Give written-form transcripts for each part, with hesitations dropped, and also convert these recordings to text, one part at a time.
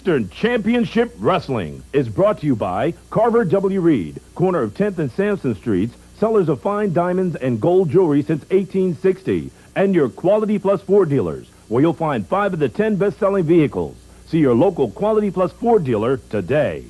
Eastern Championship Wrestling is brought to you by Carver W. Reed, corner of 10th and Sampson Streets, sellers of fine diamonds and gold jewelry since 1860, and your Quality Plus Ford dealers, where you'll find 5 of the 10 best-selling vehicles. See your local Quality Plus Ford dealer today.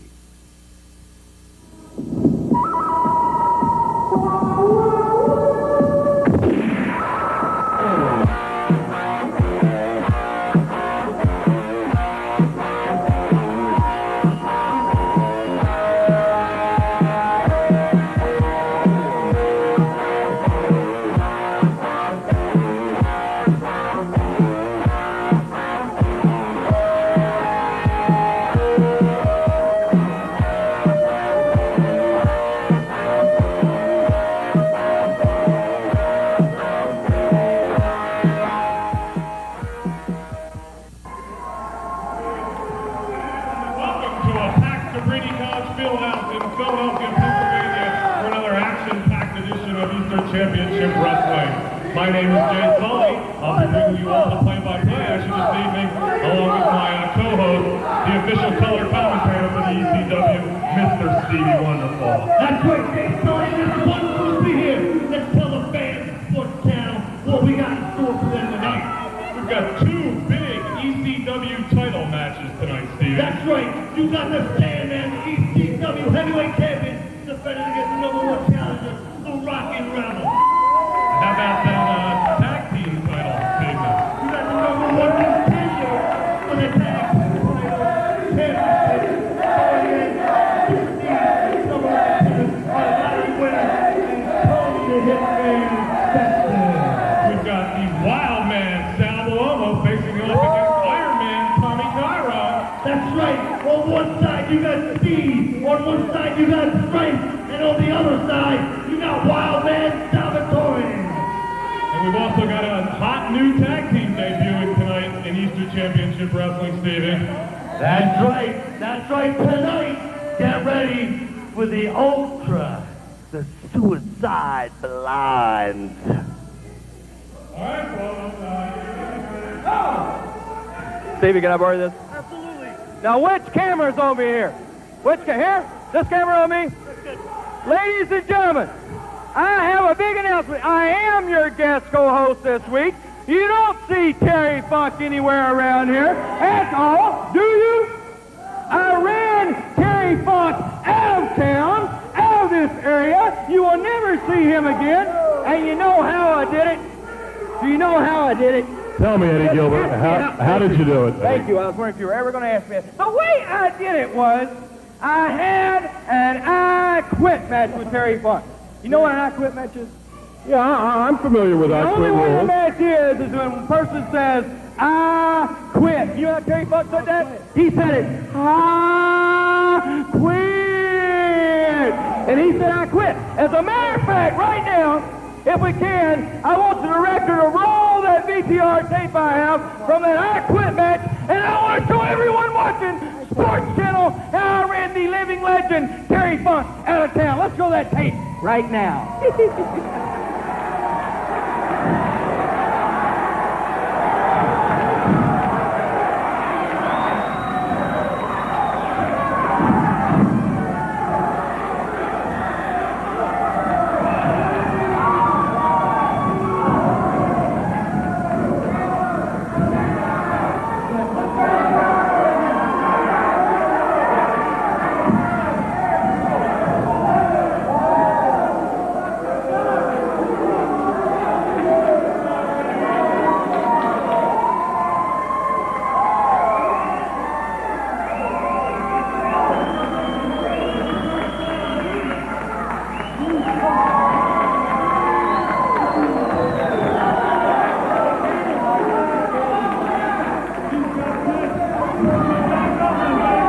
Championship Wrestling. My name is Jay Sully. I'll be bringing you all the play-by-play action this evening, along with my co-host, the official color commentator for the ECW, Mr. Stevie Wonderful. That's right, Jay Sully. There's one group here. Let's tell the fans of Sports Channel what we got in store for them tonight. We've got 2 big ECW title matches tonight, Stevie. That's right. You got the Sandman, the ECW heavyweight champion, defending against the #1 challenger, the Rockin' Rebel. How about that tag team title statement? You got the #1 contender for the tag team title championship. We've got the Wild Man, Sal Balomo, facing off against Iron Man, Tommy Cairo. That's right. On one side you got Speed, on one side you got Strength, and on the other side you got Wild Man Salvatore. And we've also got a hot new tag team debuting tonight in Eastern Championship Wrestling, Stevie. That's right. That's right. Tonight, get ready for the Ultra, the Suicide Blind. All right, well, Stevie, can I borrow this? Absolutely. Now, which camera's on me here? Here? This camera on me? Ladies and gentlemen, I have a big announcement. I am your guest co-host this week. You don't see Terry Funk anywhere around here at all, do you? I ran Terry Funk out of town, out of this area. You will never see him again. And you know how I did it? Do you know how I did it? tell me, Eddie Gilbert, how did you do it? Thank you. I was wondering if you were ever going to ask me that. The way I did it was I had an I Quit match with Terry Funk. You know what an I Quit match is? Yeah, I'm familiar with The I only Quit way the rules. match is when a person says, I quit. You know how Terry Funk said that? He said it, I quit. And he said, I quit. As a matter of fact, right now, if we can, I want the director to roll that VCR tape I have from that I Quit match, and I want to show everyone watching Sports Channel how I ran the living legend, Terry Funk, out of town. Let's go that tape right now.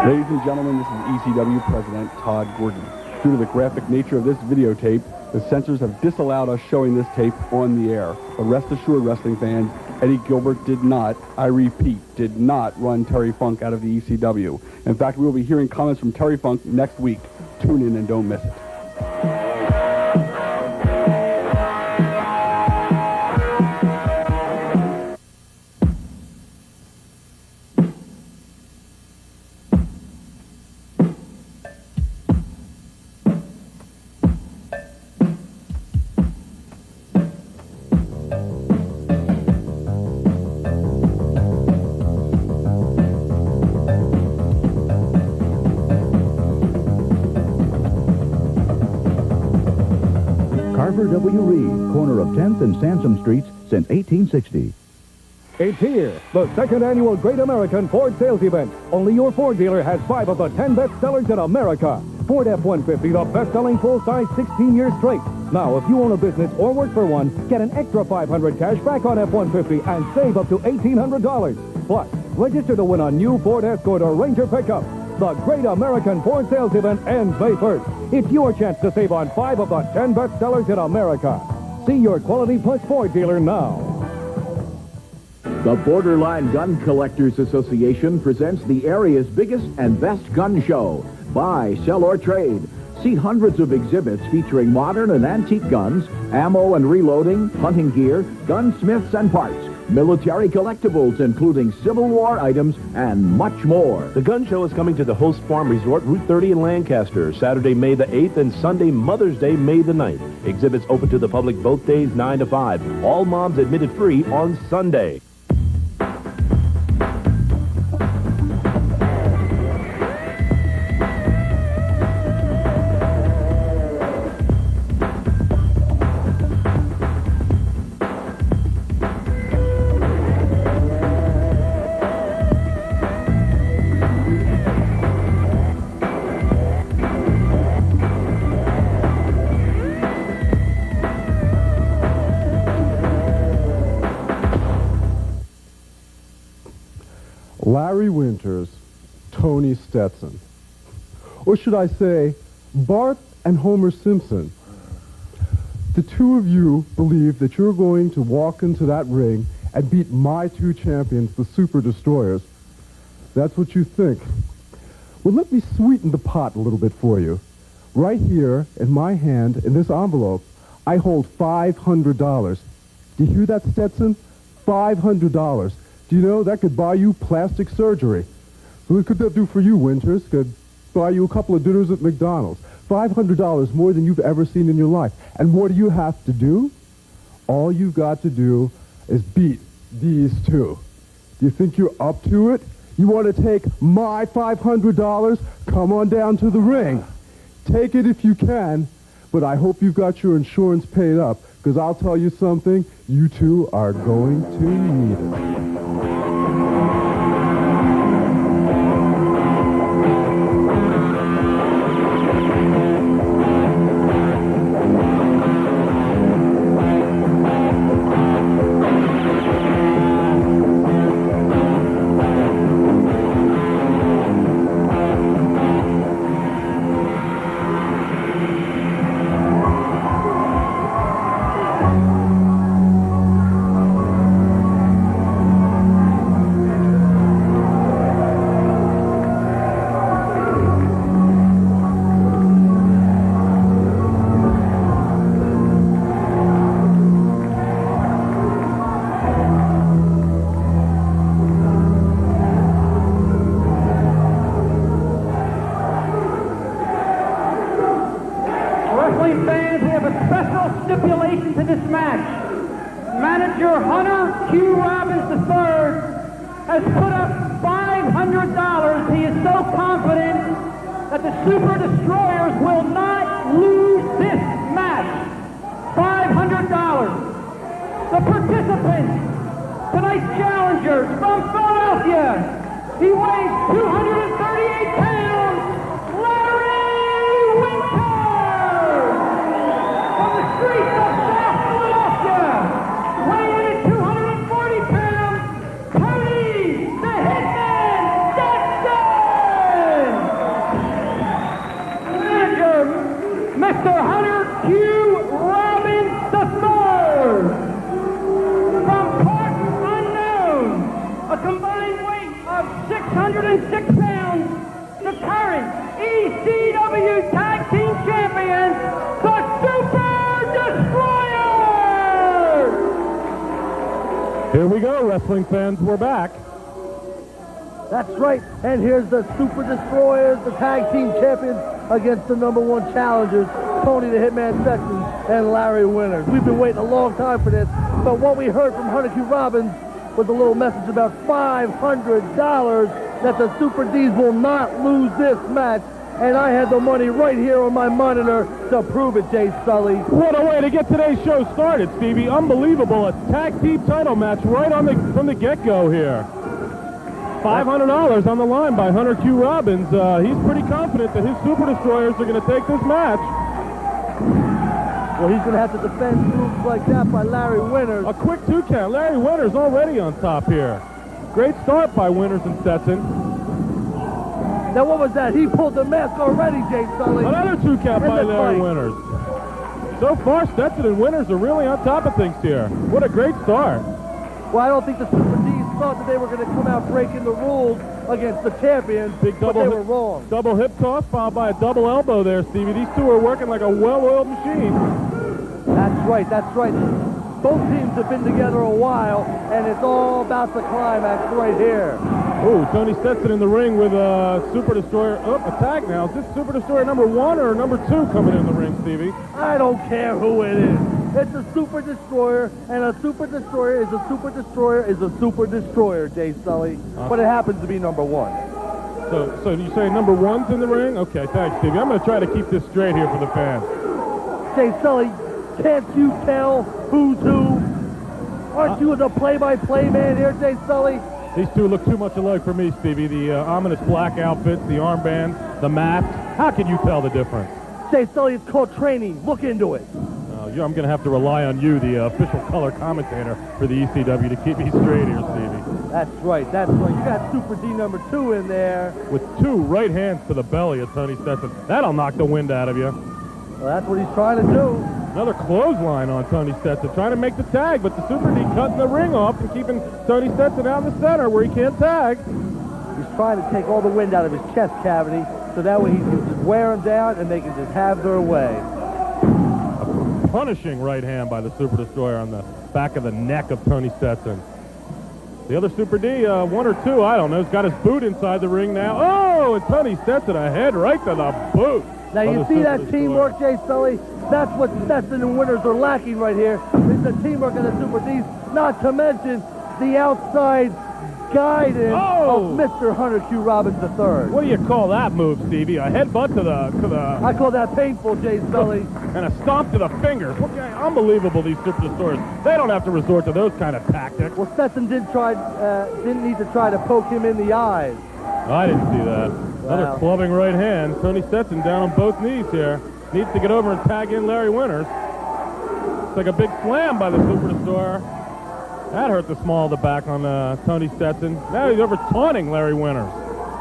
Ladies and gentlemen, this is ECW President Todd Gordon. Due to the graphic nature of this videotape, the censors have disallowed us showing this tape on the air. But rest assured, wrestling fans, Eddie Gilbert did not, I repeat, did not run Terry Funk out of the ECW. In fact, we will be hearing comments from Terry Funk next week. Tune in and don't miss it. Carver W. Reed, corner of 10th and Sansom Streets since 1860. It's here, the second annual Great American Ford Sales Event. Only your Ford dealer has 5 of the 10 best sellers in America. Ford F-150, the best-selling full-size 16 years straight. Now, if you own a business or work for one, get an extra $500 cash back on F-150 and save up to $1,800. Plus, register to win a new Ford Escort or Ranger pickup. The Great American Ford Sales Event ends May 1st. It's your chance to save on 5 of the 10 best sellers in America. See your Quality Plus Ford dealer now. The Borderline Gun Collectors Association presents the area's biggest and best gun show. Buy, sell, or trade. See hundreds of exhibits featuring modern and antique guns, ammo and reloading, hunting gear, gunsmiths and parts, military collectibles including Civil War items, and much more. The gun show is coming to the Host Farm Resort, Route 30 in Lancaster, Saturday, May the 8th, and Sunday, Mother's Day, May the 9th. Exhibits open to the public both days, 9 to 5. All moms admitted free on Sunday. Larry Winters, Tony Stetson. Or should I say, Bart and Homer Simpson. The two of you believe that you're going to walk into that ring and beat my two champions, the Super Destroyers. That's what you think. Well, let me sweeten the pot a little bit for you. Right here in my hand, in this envelope, I hold $500. Do you hear that, Stetson? $500. Do you know that could buy you plastic surgery? So what could that do for you, Winters? Could buy you a couple of dinners at McDonald's. $500 more than you've ever seen in your life. And what do you have to do? All you've got to do is beat these two. Do you think you're up to it? You want to take my $500? Come on down to the ring. Take it if you can, but I hope you've got your insurance paid up, because I'll tell you something, you two are going to need it. Wrestling fans, we have a special stipulation to this match. Manager Hunter Q. Robbins III has put up $500. He is so confident that the Super Destroyers will not lose this match. $500. The participants, tonight's challengers from Philadelphia. He weighs 238 pounds. Larry Winters. From the streets of South Philadelphia, weighing in at 240 pounds, Tony the Hitman Stetson. Manager, Mr. Hunter Q. Robbins III. From Park Unknown, a combined weight of 606 pounds, the current ECW Tag Team Champions, the Super Destroyers! Here we go, wrestling fans. We're back. That's right. And here's the Super Destroyers, the tag team champions, against the #1 challengers, Tony the Hitman Stetson and Larry Winters. We've been waiting a long time for this, but what we heard from Hunter Q. Robbins was a little message about $500 that the Super D's will not lose this match. and I had the money right here on my monitor to prove it, Jay Sully. What a way to get today's show started, Stevie. Unbelievable. A tag team title match right from the get-go here. $500 on the line by Hunter Q. Robbins. He's pretty confident that his Super Destroyers are going to take this match. Well, he's going to have to defend moves like that by Larry Winters. A quick 2 count. Larry Winters already on top here. Great start by Winters and Stetson. Now, what was that? He pulled the mask already, Jay Sully. Another 2 count by Larry Winters. So far, Stetson and Winters are really on top of things here. What a great start. Well, I don't think the Super D's thought that they were going to come out breaking the rules against the champions, but they were wrong. Double hip toss followed by a double elbow there, Stevie. These two are working like a well-oiled machine. That's right, that's right. Both teams have been together a while, and it's all about the climax right here. Oh, Tony Stetson in the ring with a Super Destroyer. Oh, a tag now. Is this Super Destroyer number 1 or number 2 coming in the ring, Stevie? I don't care who it is. It's a Super Destroyer, and a Super Destroyer is a Super Destroyer is a Super Destroyer, Jay Sully. But it happens to be number 1. So you say number 1's in the ring? Okay, thanks, Stevie. I'm going to try to keep this straight here for the fans. Jay Sully, can't you tell who's who? Aren't you the play-by-play man here, Jay Sully? These two look too much alike for me, Stevie. The ominous black outfits, the armband, the mask. How can you tell the difference? Jay Sully, it's called training. Look into it. I'm going to have to rely on you, the official color commentator for the ECW, to keep me straight here, Stevie. That's right, that's right. You got Super D number 2 in there. With 2 right hands to the belly of Tony Stetson. That'll knock the wind out of you. Well, that's what he's trying to do. Another clothesline on Tony Stetson, trying to make the tag, but the Super D cutting the ring off and keeping Tony Stetson out in the center where he can't tag. He's trying to take all the wind out of his chest cavity, so that way he can just wear them down and they can just have their way. A punishing right hand by the Super Destroyer on the back of the neck of Tony Stetson. The other Super D, 1 or 2, I don't know, he's got his boot inside the ring now. Oh, and Tony Stetson ahead right to the boot. Now you see that teamwork, Jay Sully? That's what Stetson and Winters are lacking right here, is the teamwork of the Super Ds, not to mention the outside guidance of Mr. Hunter Q. Robbins III. What do you call that move, Stevie? A headbutt to the... I call that painful, Jay Sully. And a stomp to the fingers. Unbelievable, these Super Destroyers. They don't have to resort to those kind of tactics. Well, Stetson didn't need to try to poke him in the eyes. I didn't see that. Another clubbing right hand. Tony Stetson down on both knees here. Needs to get over and tag in Larry Winters. It's like a big slam by the Super Destroyer. That hurt the small of the back on Tony Stetson. Now he's over taunting Larry Winters.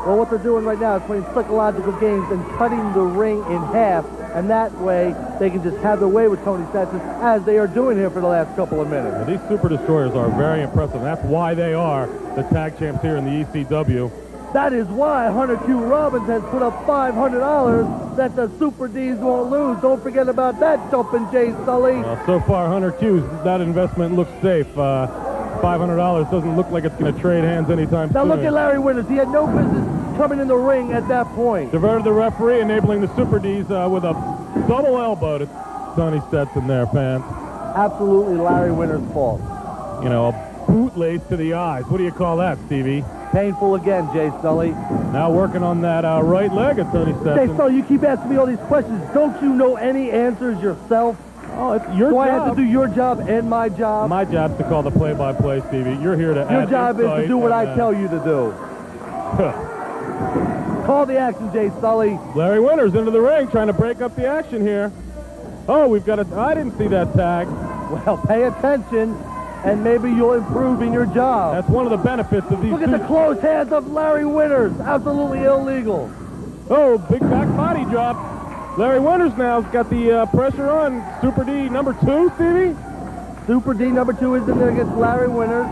Well, what they're doing right now is playing psychological games and cutting the ring in half, and that way they can just have their way with Tony Stetson, as they are doing here for the last couple of minutes. Now, these Super Destroyers are very impressive. That's why they are the tag champs here in the ECW. That is why Hunter Q. Robbins has put up $500 that the Super Ds won't lose. Don't forget about that, jumping Jay Sully. Well, so far, Hunter Q's, that investment looks safe. $500 doesn't look like it's going to trade hands anytime soon. Now look at Larry Winters. He had no business coming in the ring at that point. Diverted the referee, enabling the Super Ds with a double elbow to Tony Stetson there, fans. Absolutely Larry Winters' fault. You know, a bootlace to the eyes. What do you call that, Stevie? Painful again, Jay Sully. Now working on that right leg of Tony Stetson. Jay Sully, you keep asking me all these questions. Don't you know any answers yourself? Oh, it's your job. Do I have to do your job and my job? My job's to call the play-by-play, Stevie. You're here to Your job is to do what I tell you to do. Call the action, Jay Sully. Larry Winters into the ring, trying to break up the action here. Oh, we've got I didn't see that tag. Well, pay attention, and maybe you'll improve in your job. That's one of the benefits of these. Look at the closed hands of Larry Winters. Absolutely illegal. Oh, big back body drop. Larry Winters now's got the pressure on Super D number 2, Stevie. Super D number 2 is in there against Larry Winters.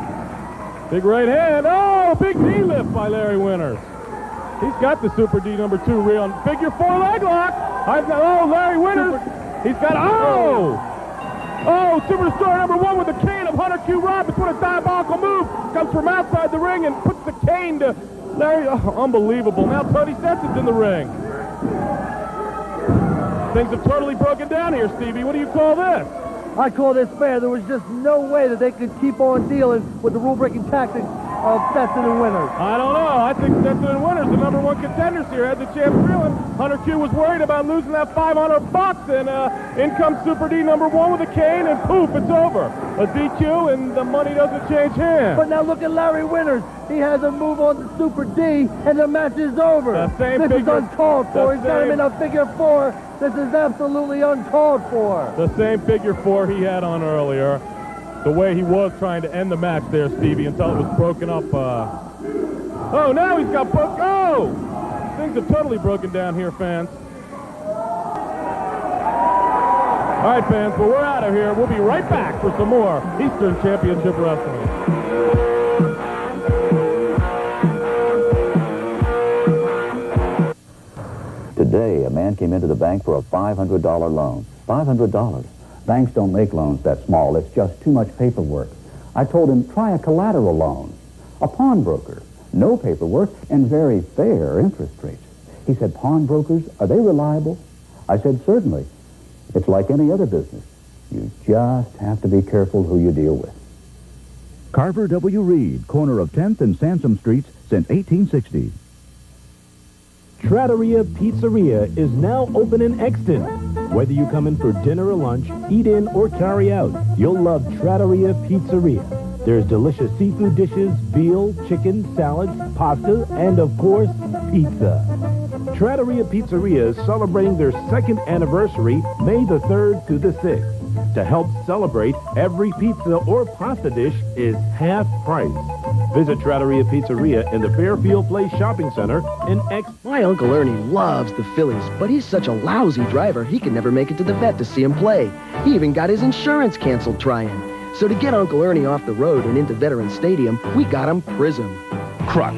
Big right hand. Oh, big knee lift by Larry Winters. He's got the Super D number 2 real. Figure 4 leg lock. Larry Winters. He's got, Super Destroyer number 1 with the cane of Hunter Q. Robbins. What a diabolical move. Comes from outside the ring and puts the cane to Larry. Oh, unbelievable. Now Tony Stetson's in the ring. Things have totally broken down here, Stevie. What do you call this? I call this fair. There was just no way that they could keep on dealing with the rule-breaking tactics of Stetson and Winters? I don't know. I think Stetson and Winters, the number one contenders here, had the chance reeling. Hunter Q was worried about losing that $500, and in comes Super D number one with a cane, and poof, it's over. A DQ, and the money doesn't change hands. But now look at Larry Winters. He has a move on the Super D, and the match is over. This is uncalled for. He's got him in a figure four. This is absolutely uncalled for. The same figure four he had on earlier. The way he was trying to end the match there, Stevie, until it was broken up. Oh, now he's got booked. Oh! Things have totally broken down here, fans. All right, fans, well, we're out of here. We'll be right back for some more Eastern Championship Wrestling. Today, a man came into the bank for a $500 loan. $500. Banks don't make loans that small. It's just too much paperwork. I told him, try a collateral loan. A pawnbroker. No paperwork and very fair interest rates. He said, pawnbrokers, are they reliable? I said, certainly. It's like any other business. You just have to be careful who you deal with. Carver W. Reed, corner of 10th and Sansom Streets since 1860. Trattoria Pizzeria is now open in Exton. Whether you come in for dinner or lunch, eat in or carry out, you'll love Trattoria Pizzeria. There's delicious seafood dishes, veal, chicken, salads, pasta, and of course, pizza. Trattoria Pizzeria is celebrating their second anniversary, May the 3rd to the 6th. To help celebrate, every pizza or pasta dish is half price. Visit Trattoria Pizzeria in the Fairfield Place Shopping Center in My Uncle Ernie loves the Phillies, but he's such a lousy driver, he can never make it to the vet to see him play. He even got his insurance canceled trying. So to get Uncle Ernie off the road and into Veterans Stadium, we got him Prism. Croc,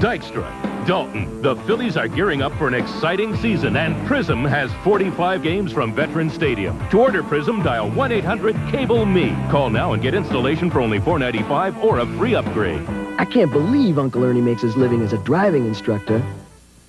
Dykstra, Dalton. The Phillies are gearing up for an exciting season, and Prism has 45 games from Veterans Stadium. To order Prism, dial 1-800-CABLE-ME. Call now and get installation for only $4.95 or a free upgrade. I can't believe Uncle Ernie makes his living as a driving instructor.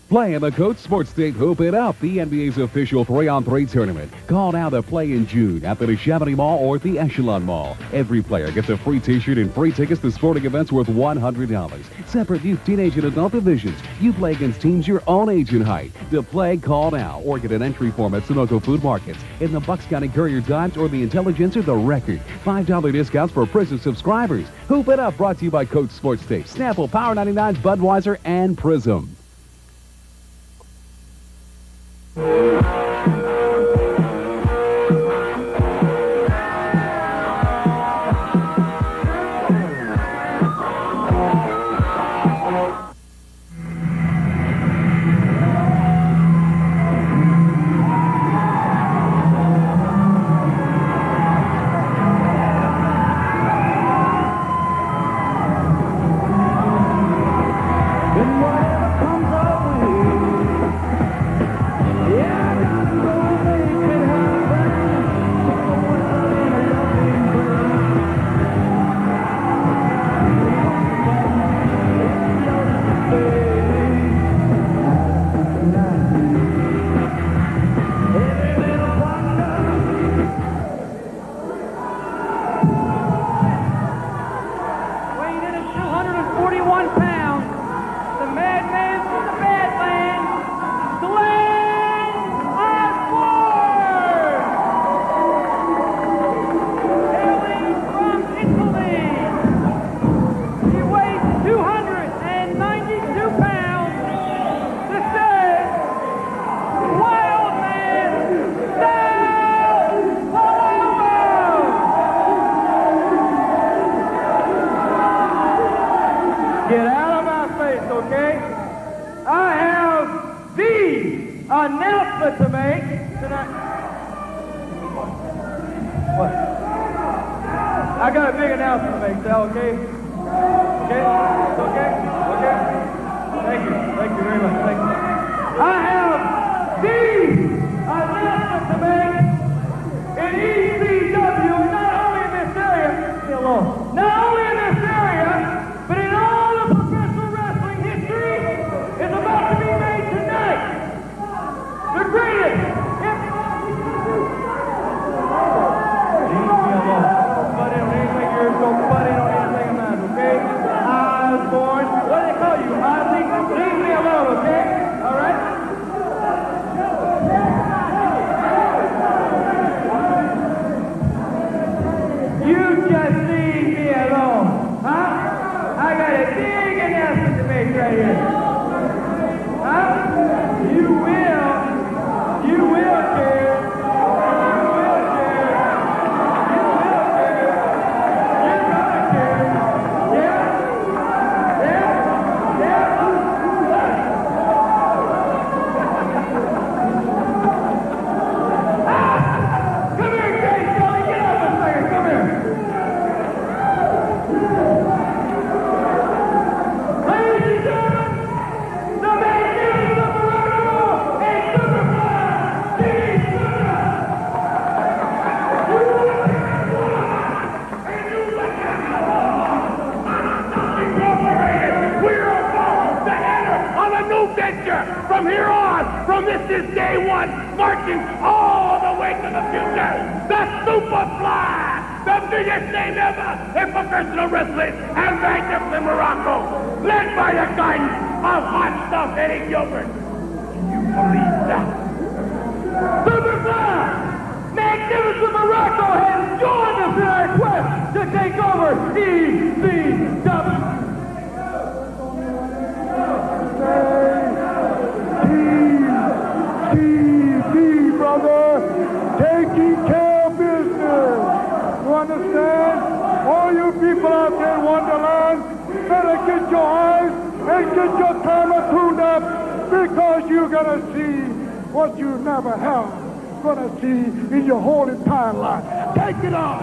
Play in the Coach Sports State Hoop It Up, the NBA's official 3-on-3 tournament. Call now to play in June at the Neshaminy Mall or the Echelon Mall. Every player gets a free t-shirt and free tickets to sporting events worth $100. Separate youth, teenage, and adult divisions. You play against teams your own age and height. To play, call now or get an entry form at Sunoco Food Markets, in the Bucks County Courier Times or the Intelligencer The Record. $5 discounts for Prism subscribers. Hoop It Up, brought to you by Coach Sports State, Snapple, Power 99, Budweiser, and Prism. Get out of my face, okay? I have the announcement to make tonight. What? I got a big announcement to make, Sal, okay? Okay? Okay? Okay? Thank you. Thank you very much. Thank you. I have the announcement to make in ECW, not only in this area, leave me alone, not only in this area, but in all of professional wrestling history is about to be made tonight. The greatest. Leave me alone. Nobody don't anything you're so buddy don't anything about, okay? I right here. Huh? You will. You will, kid. You will, kid. You will, kid. You're gonna, kid. Yeah. Yeah. Yeah. Come here, Jay Sully. Get up a second. Come here. Ladies and gentlemen, the magnificent Morocco and Superfly, Jimmy Snuka. You look at and you look at Incorporated. We're about to enter on a new venture. From here on, from this is day one, marching all the way to the future. The Superfly, the biggest name ever in professional wrestling, and magnificent Morocco, led by the guidance of hot stuff Eddie Gilbert. Can you believe that? Superfly, magnificent Morocco has joined us in our quest to take over ECW. TV, brother, taking care of business. You understand? All you people out there in Wonderland, better get your eyes and get your camera tuned up because you're gonna see what you never have gonna see in your whole entire life. Take it on.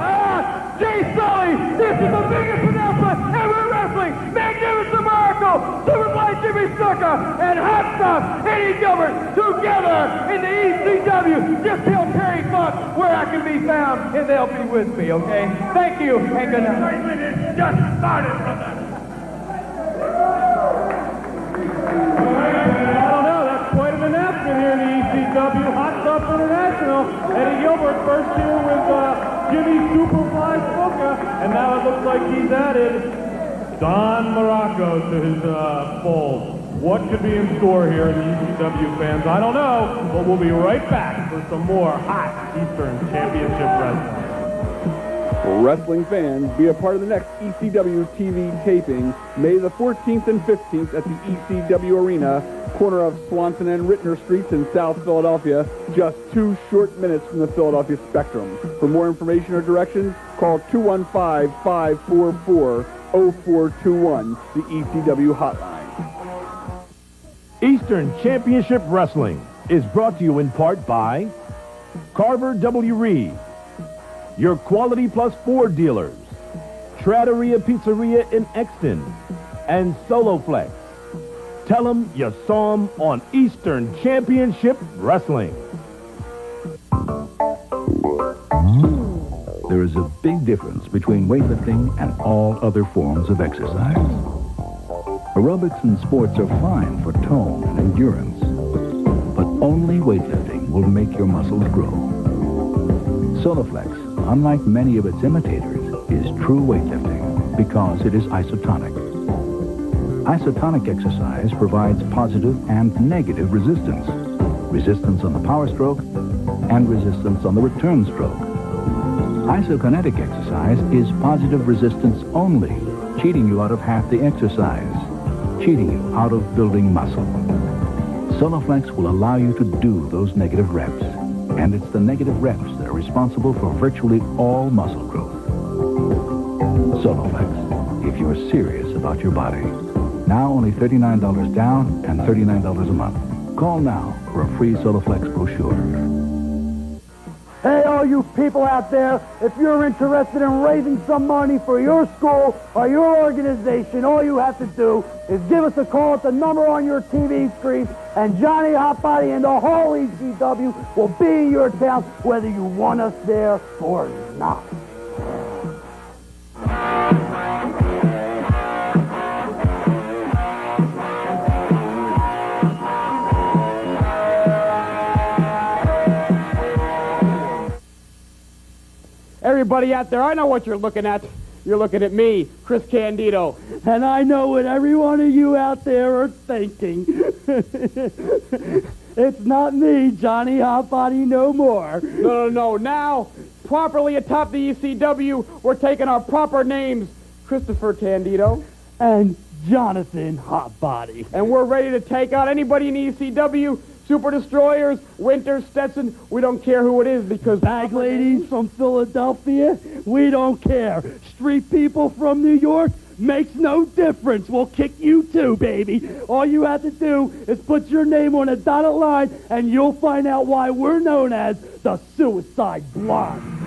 Jay Sully, this is the biggest announcement ever in wrestling. Magnificent Morocco, Superfly Jimmy Snuka, and Hot Stuff Eddie Gilbert together in the ECW. Just tell Terry Funk where I can be found, and they'll be with me, okay? Thank you, and good night. It's just started, brother. I don't know, that's quite an announcement here in the ECW. Hot Stuff International. Eddie Gilbert first here with Jimmy Superfly Snuka, and now it looks like he's added Don Morocco to his fold. What could be in store here in the ECW, fans? I don't know, but we'll be right back for some more hot Eastern Championship wrestling. For wrestling fans, be a part of the next ECW TV taping, May the 14th and 15th at the ECW Arena, corner of Swanson and Rittner Streets in South Philadelphia, just 2 short minutes from the Philadelphia Spectrum. For more information or directions, call 215-544-0421, the ECW hotline. Eastern Championship Wrestling is brought to you in part by Carver W. Reed, your Quality Plus Ford dealers, Trattoria Pizzeria in Exton, and Soloflex. Tell them you saw them on Eastern Championship Wrestling. There is a big difference between weightlifting and all other forms of exercise. Aerobics and sports are fine for tone and endurance, but only weightlifting will make your muscles grow. Soloflex, unlike many of its imitators, is true weightlifting because it is isotonic. Isotonic exercise provides positive and negative resistance. Resistance on the power stroke and resistance on the return stroke. Isokinetic exercise is positive resistance only, cheating you out of half the exercise, cheating you out of building muscle. Soloflex will allow you to do those negative reps, and it's the negative reps that are responsible for virtually all muscle growth. Soloflex, if you're serious about your body. Now only $39 down and $39 a month. Call now for a free Soloflex brochure. Hey, all you people out there, if you're interested in raising some money for your school or your organization, all you have to do is give us a call at the number on your TV screen, and Johnny Hotbody and the whole ECW will be in your town, whether you want us there or not. Everybody out there, I know what you're looking at. You're looking at me, Chris Candido. And I know what every one of you out there are thinking. It's not me, Johnny Hotbody, no more. No. Now, properly atop the ECW, we're taking our proper names. Christopher Candido. And Jonathan Hotbody. And we're ready to take out anybody in the ECW, Super Destroyers, Winter, Stetson. We don't care who it is because... Bag ladies from Philadelphia, we don't care. Street people from New York, makes no difference. We'll kick you too, baby. All you have to do is put your name on a dotted line and you'll find out why we're known as the Suicide Blondes.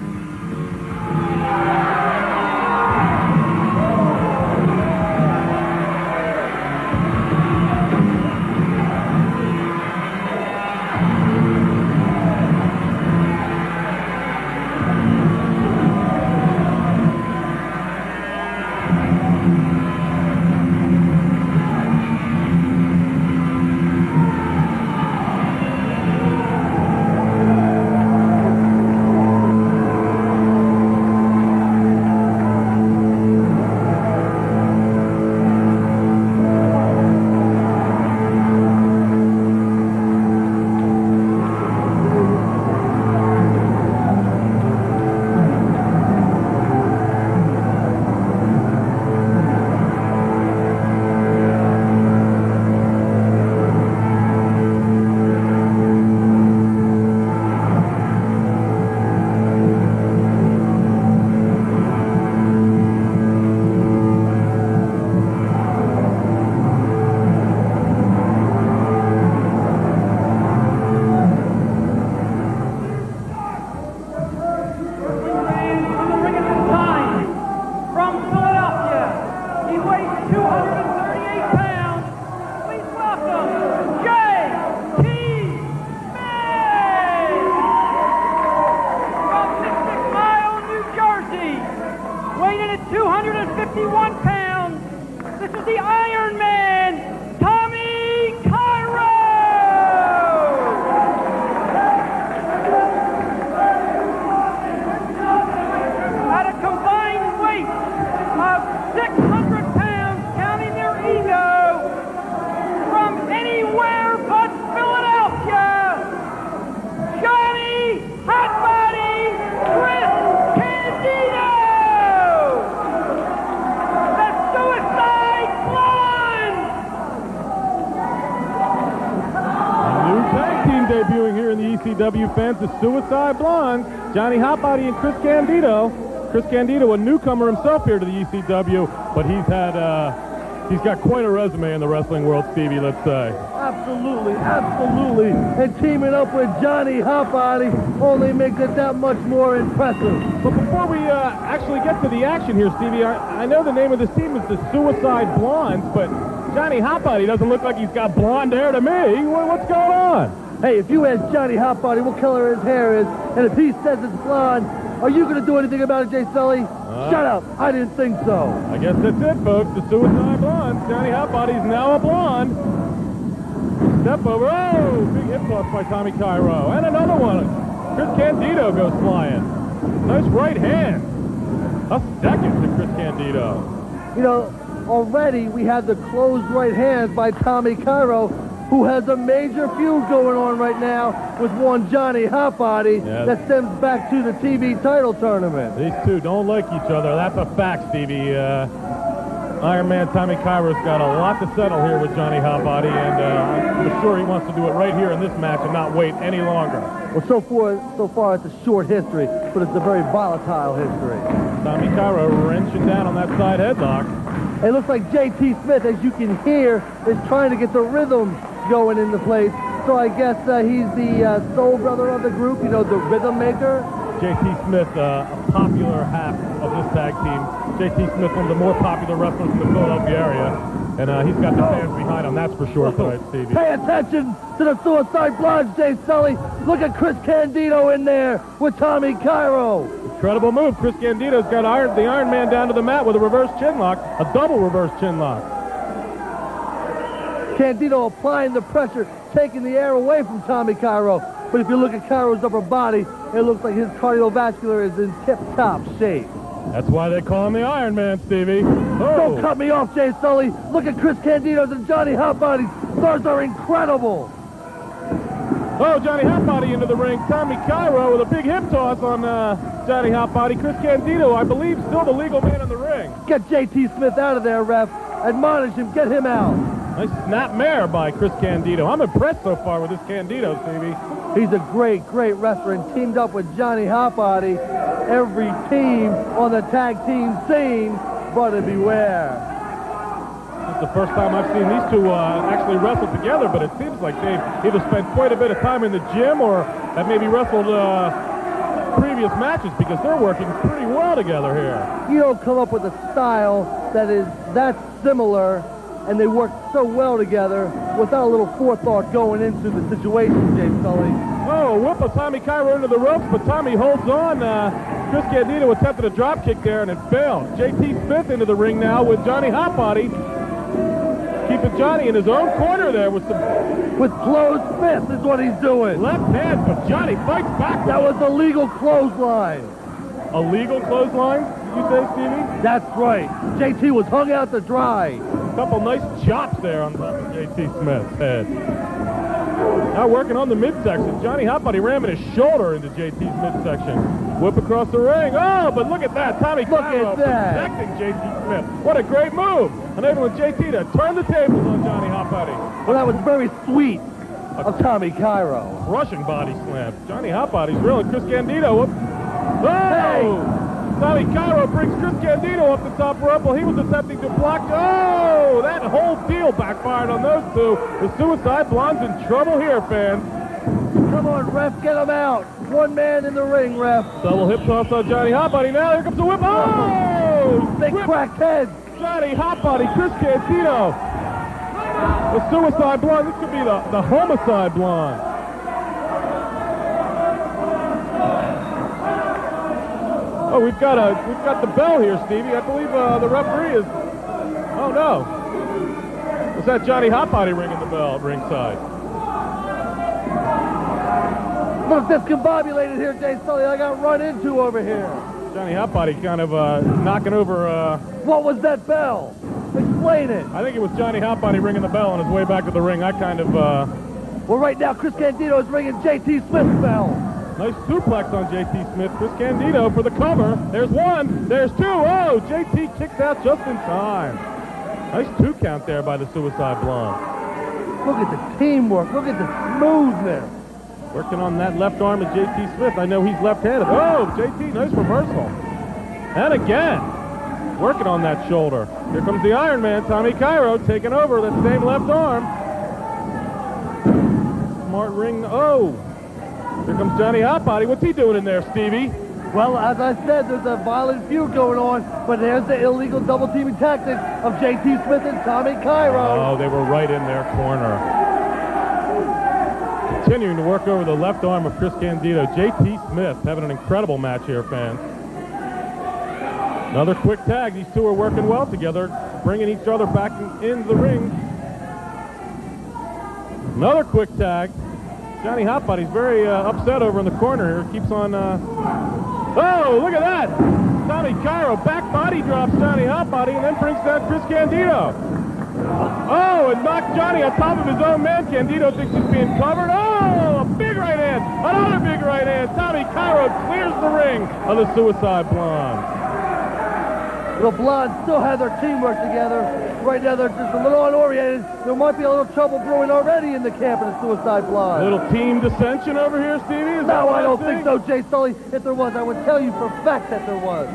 Debuting here in the ECW fans, the Suicide Blondes, Johnny Hotbody and Chris Candido. Chris Candido, a newcomer himself here to the ECW, but he's got quite a resume in the wrestling world, Stevie, let's say. Absolutely, absolutely. And teaming up with Johnny Hotbody only makes it that much more impressive. But before we actually get to the action here, Stevie, I know the name of this team is the Suicide Blondes, but Johnny Hotbody doesn't look like he's got blonde hair to me. What's going on? Hey, if you ask Johnny Hotbody what color his hair is, and if he says it's blonde, are you going to do anything about it, Jay Sully? Shut up. I didn't think so. I guess that's it, folks. The Suicide Blondes. Johnny Hotbody's now a blonde. Step over. Oh, big hip toss by Tommy Cairo. And another one. Chris Candido goes flying. Nice right hand. A second to Chris Candido. You know, already we had the closed right hands by Tommy Cairo, who has a major feud going on right now with one Johnny Hotbody that stems back to the TV title tournament. These two don't like each other. That's a fact, Stevie. Iron Man Tommy Cairo's got a lot to settle here with Johnny Hotbody, and I'm sure he wants to do it right here in this match and not wait any longer. Well, so far it's a short history, but it's a very volatile history. Tommy Cairo wrenching down on that side headlock. It looks like J.T. Smith, as you can hear, is trying to get the rhythm going into place. So I guess he's the soul brother of the group, you know, the rhythm maker. J.T. Smith, a popular half of this tag team. J.T. Smith, one of the more popular wrestlers in the Philadelphia area. And he's got the fans behind him, that's for sure tonight, Stevie. Pay attention to the Suicide Blondes, Jay Sully. Look at Chris Candido in there with Tommy Cairo. Incredible move. Chris Candido's got the Iron Man down to the mat with a reverse chin lock, a double reverse chin lock. Candido applying the pressure, taking the air away from Tommy Cairo. But if you look at Cairo's upper body, it looks like his cardiovascular is in tip-top shape. That's why they call him the Iron Man, Stevie. Oh. Don't cut me off, Jay Sully. Look at Chris Candido's and Johnny Hotbody's. Those are incredible. Oh, Johnny Hotbody into the ring. Tommy Cairo with a big hip toss on Johnny Hotbody. Chris Candido, I believe, still the legal man in the ring. Get J.T. Smith out of there, ref. Admonish him. Get him out. Nice snap mare by Chris Candido. I'm impressed so far with this Candido, Stevie. He's a great, great wrestler and teamed up with Johnny Hotbody. Every team on the tag team scene, brother beware. It's the first time I've seen these two actually wrestle together, but it seems like they've either spent quite a bit of time in the gym or have maybe wrestled previous matches because they're working pretty well together here. You don't come up with a style that is that similar and they work so well together without a little forethought going into the situation, James Sully. Oh, whip of Tommy Cairo into the ropes, but Tommy holds on. Chris Candido attempted a drop kick there and it failed. JT Smith into the ring now with Johnny Hotbody. Keeping Johnny in his own corner there with some... With closed fist is what he's doing. Left hand, but Johnny fights back. That was a legal clothesline. A legal clothesline, did you say, Stevie? That's right. JT was hung out to dry. A couple nice chops there on top of JT Smith's head. Now working on the midsection. Johnny Hotbody ramming his shoulder into JT's midsection. Whip across the ring. Oh, but look at that. Tommy Cairo protecting JT Smith. What a great move. Enabling JT to turn the tables on Johnny Hotbody. Well, that was very sweet of Tommy Cairo. Crushing body slam. Johnny Hotbody's reeling Chris Candido. Oh! Hey! Tommy Cairo brings Chris Candido up the top rope while he was attempting to block. Oh! That whole deal backfired on those two. The Suicide Blonde's in trouble here, fans. Come on, ref, get him out. One man in the ring, ref. Double hip toss on Johnny Hotbody. Now here comes the whip. Oh! Big cracked head. Johnny Hotbody, Chris Candido. The Suicide Blonde. This could be the Homicide Blonde. Oh, we've got the bell here, Stevie. I believe the referee is... Oh, no. Was that Johnny Hotbody ringing the bell at ringside? Look discombobulated here, Jay Sully. I got run into over here. Johnny Hotbody kind of knocking over... What was that bell? Explain it. I think it was Johnny Hotbody ringing the bell on his way back to the ring. I kind of... Well, right now, Chris Candido is ringing JT Smith's bell. Nice suplex on JT Smith. Chris Candido for the cover. There's one. There's two. Oh, JT kicks out just in time. Nice 2 count there by the Suicide Blonde. Look at the teamwork. Look at the smoothness. Working on that left arm of JT Smith. I know he's left-handed. Oh, JT, nice reversal. And again, working on that shoulder. Here comes the Iron Man, Tommy Cairo, taking over that same left arm. Smart ring. Oh, here comes Johnny Hotbody. What's he doing in there, Stevie? Well, as I said, there's a violent feud going on, but there's the illegal double-teaming tactics of JT Smith and Tommy Cairo. Oh, they were right in their corner. Continuing to work over the left arm of Chris Candido. JT Smith having an incredible match here, fans. Another quick tag. These two are working well together, bringing each other back into the ring. Another quick tag. Johnny Hotbody's very upset over in the corner here. Keeps on... Oh, look at that! Tommy Cairo back body drops Johnny Hotbody and then brings down Chris Candido. Oh, and knocked Johnny on top of his own man. Candido thinks he's being covered. Oh, a big right hand. Another big right hand. Tommy Cairo clears the ring of the Suicide Blonde. The Blondes still have their teamwork together. Right now, they're just a little unoriented. There might be a little trouble brewing already in the camp of the Suicide Blonde. A little team dissension over here, Stevie? No, I don't think so, Jay Sully. If there was, I would tell you for a fact that there was.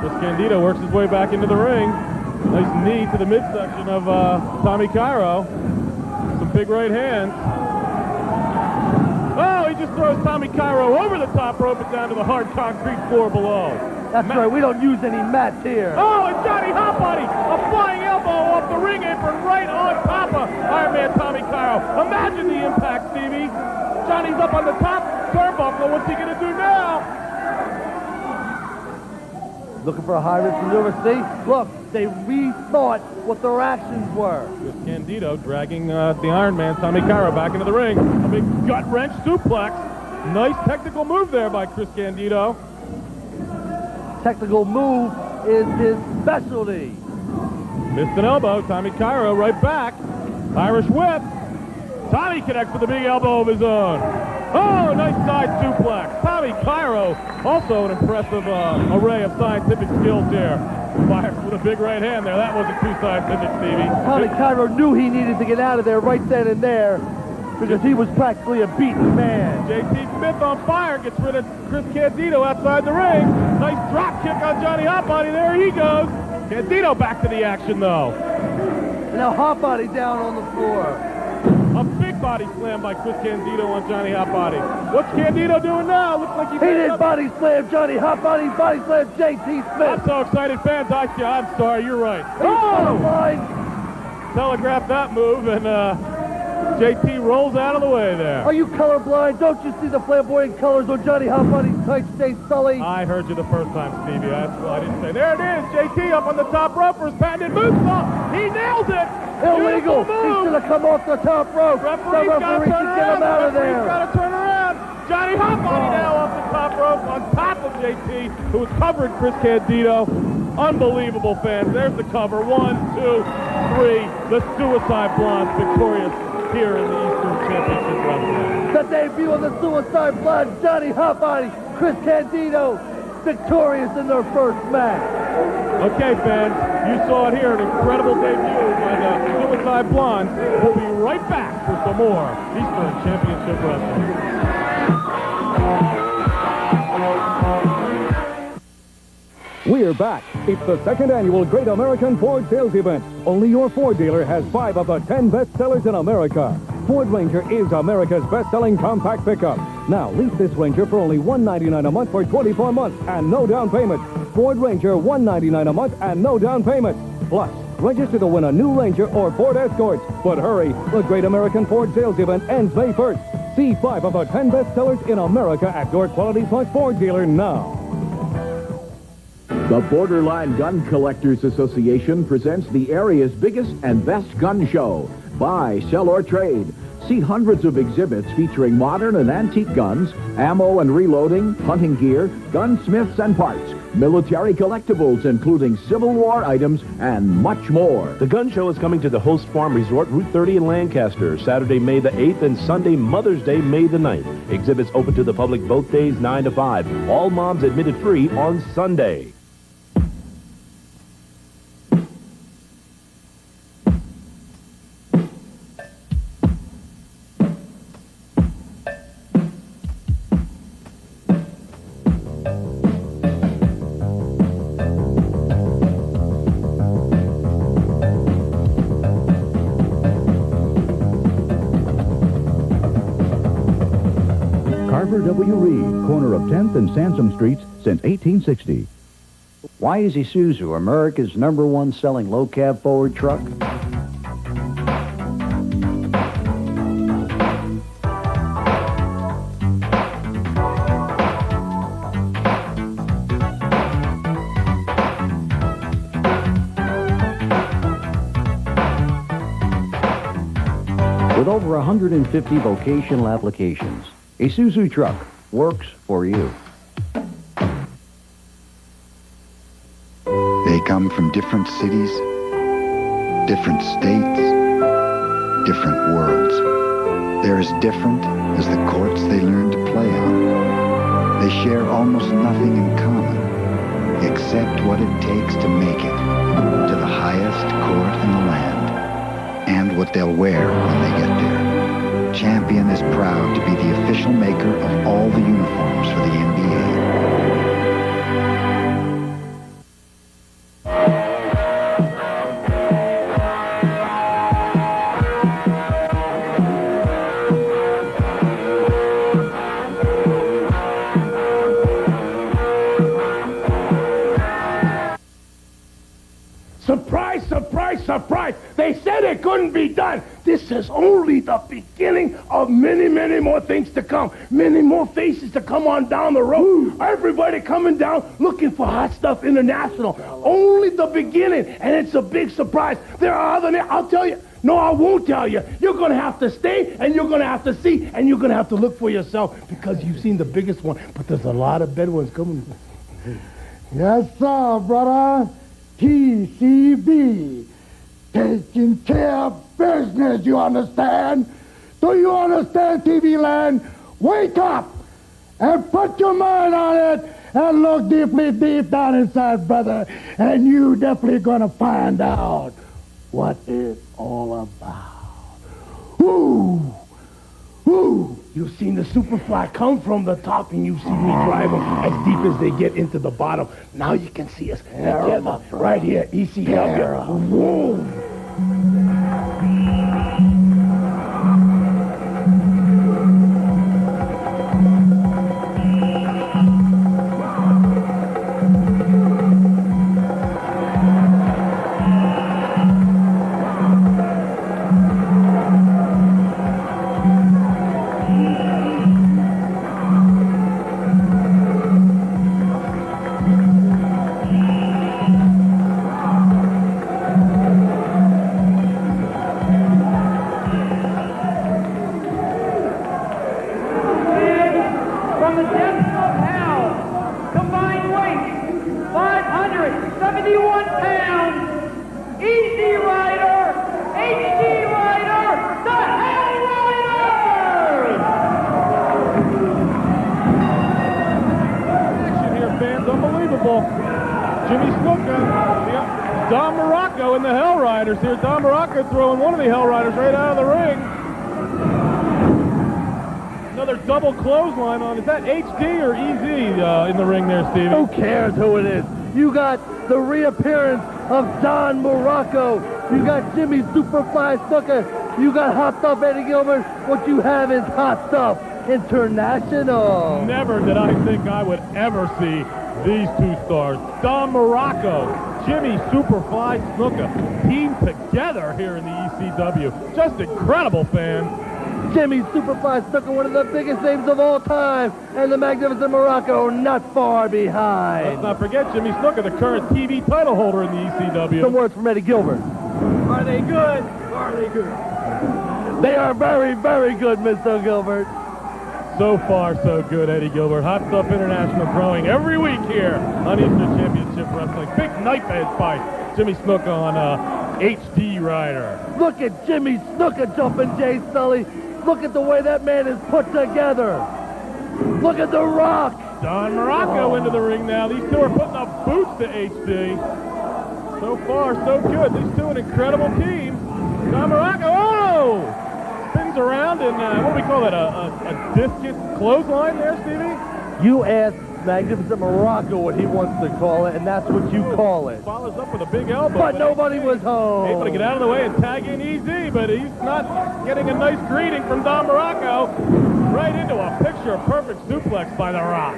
Chris Candido works his way back into the ring. Nice knee to the midsection of Tommy Cairo. Some big right hands. Oh, he just throws Tommy Cairo over the top rope and down to the hard concrete floor below. That's right, we don't use any mats here. Oh, and Johnny Hotbody, a flying elbow off the ring apron right on top of Iron Man Tommy Cairo. Imagine the impact, Stevie. Johnny's up on the top turnbuckle. What's he going to do now? Looking for a high-risk maneuver, see? Look, they rethought what their actions were. Chris Candido dragging the Iron Man Tommy Cairo back into the ring. A big gut-wrench suplex. Nice technical move there by Chris Candido. Technical move is his specialty. Missed an elbow. Tommy Cairo right back. Irish whip. Tommy connects with a big elbow of his own. Oh, nice side suplex. Tommy Cairo, also an impressive array of scientific skills here. Fires with a big right hand there. That wasn't too scientific, Stevie. Tommy Cairo knew he needed to get out of there right then and there because he was practically a beaten man. JT Smith on fire, gets rid of Chris Candido outside the ring. Nice drop kick on Johnny Hotbody. There he goes. Candido back to the action, though. Now Hotbody down on the floor. A big body slam by Chris Candido on Johnny Hotbody. What's Candido doing now? Looks like He didn't body slam Johnny Hotbody, he body slammed JT Smith. I'm so excited, fans. I'm sorry, you're right. Telegraphed that move, and JT rolls out of the way there. Are you colorblind? Don't you see the flamboyant colors on Johnny Hotbody's tight stay Sully? I heard you the first time, Stevie. That's what I didn't say. There it is. JT up on the top rope for his patented moonsault. He nailed it. Illegal. He should have come off the top rope. Referee's got to turn get him out of there. Referee's got to turn around. Johnny Hotbody now off the top rope on top of JT, who was covering Chris Candido. Unbelievable, fans. There's the cover. 1, 2, 3. The Suicide Blondes victorious here in the Eastern Championship Wrestling. The debut of the Suicide Blondes, Johnny Hotbody, Chris Candido, victorious in their first match. Okay, fans, you saw it here, an incredible debut by the Suicide Blondes. We'll be right back for some more Eastern Championship Wrestling. We're back. It's the second annual Great American Ford Sales Event. Only your Ford dealer has 5 of the 10 best sellers in America. Ford Ranger is America's best-selling compact pickup. Now, lease this Ranger for only $199 a month for 24 months and no down payment. Ford Ranger, $199 a month and no down payment. Plus, register to win a new Ranger or Ford Escorts. But hurry, the Great American Ford Sales Event ends May 1st. See 5 of the 10 best sellers in America at your Quality Plus Ford dealer now. The Borderline Gun Collectors Association presents the area's biggest and best gun show. Buy, sell, or trade. See hundreds of exhibits featuring modern and antique guns, ammo and reloading, hunting gear, gunsmiths and parts, military collectibles including Civil War items, and much more. The gun show is coming to the Host Farm Resort, Route 30 in Lancaster, Saturday, May the 8th, and Sunday, Mother's Day, May the 9th. Exhibits open to the public both days, 9 to 5. All moms admitted free on Sunday. Carver W. Reed, corner of 10th and Sansom Streets since 1860. Why is Isuzu America's #1 selling low-cab forward truck? With over 150 vocational applications, Isuzu truck works for you. They come from different cities, different states, different worlds. They're as different as the courts they learn to play on. They share almost nothing in common, except what it takes to make it to the highest court in the land, and what they'll wear when they get there. Champion is proud to be the official maker of all the uniforms for the NBA. Surprise, surprise, surprise! They said it couldn't be done. This is only the beginning of many, many more things to come. Many more faces to come on down the road. Everybody coming down looking for Hot Stuff International. Only the beginning, and it's a big surprise. There are other names. I'll tell you. No, I won't tell you. You're going to have to stay, and you're going to have to see, and you're going to have to look for yourself because you've seen the biggest one, but there's a lot of better ones coming. Yes, sir, brother. TCB. Taking care of business, you understand? Do you understand, TV land? Wake up and put your mind on it and look deep down inside, brother, and you definitely gonna find out what it's all about. Ooh! Ooh! You've seen the Superfly come from the top, and you've seen me drive them as deep as they get into the bottom. Now you can see us together right here, ECW. Whoa! From the depths of hell, combined weight, 571 pounds, Easy Rider, HD Rider, the Hell Rider! Action here, fans, unbelievable. Jimmy Snuka, Don Morocco and the Hell Riders here. Don Morocco throwing one of the Hell Riders right out of the ring. Another double clothesline on. Is that HD or EZ in the ring there, Stevie? Who cares who it is? You got the reappearance of Don Morocco. You got Jimmy Superfly Snuka. You got Hot Stuff Eddie Gilbert. What you have is Hot Stuff International. Never did I think I would ever see these two stars. Don Morocco, Jimmy Superfly Snuka, teamed together here in the ECW. Just incredible, fan. Jimmy Superfly Snuka, one of the biggest names of all time, and the magnificent Morocco not far behind. Let's not forget Jimmy Snuka, the current TV title holder in the ECW. Some words from Eddie Gilbert. Are they good? Are they good? They are very, very good, Mr. Gilbert. So far, so good, Eddie Gilbert. Hot Stuff International growing every week here on Eastern Championship Wrestling. Big knife edge by Jimmy Snuka on HD Rider. Look at Jimmy Snuka jumping Jay Sully. Look at the way that man is put together. Look at The Rock. Don Morocco into the ring now. These two are putting up boots to HD. So far, so good. These two an incredible team. Don Morocco, oh! Spins around and what do we call that? A discus clothesline there, Stevie? You asked Magnificent Morocco what he wants to call it, and that's what you call it. Follows up with a big elbow. But nobody was home. Able to get out of the way and tag in easy, but he's not getting a nice greeting from Don Morocco. Right into a picture-perfect suplex by The Rock.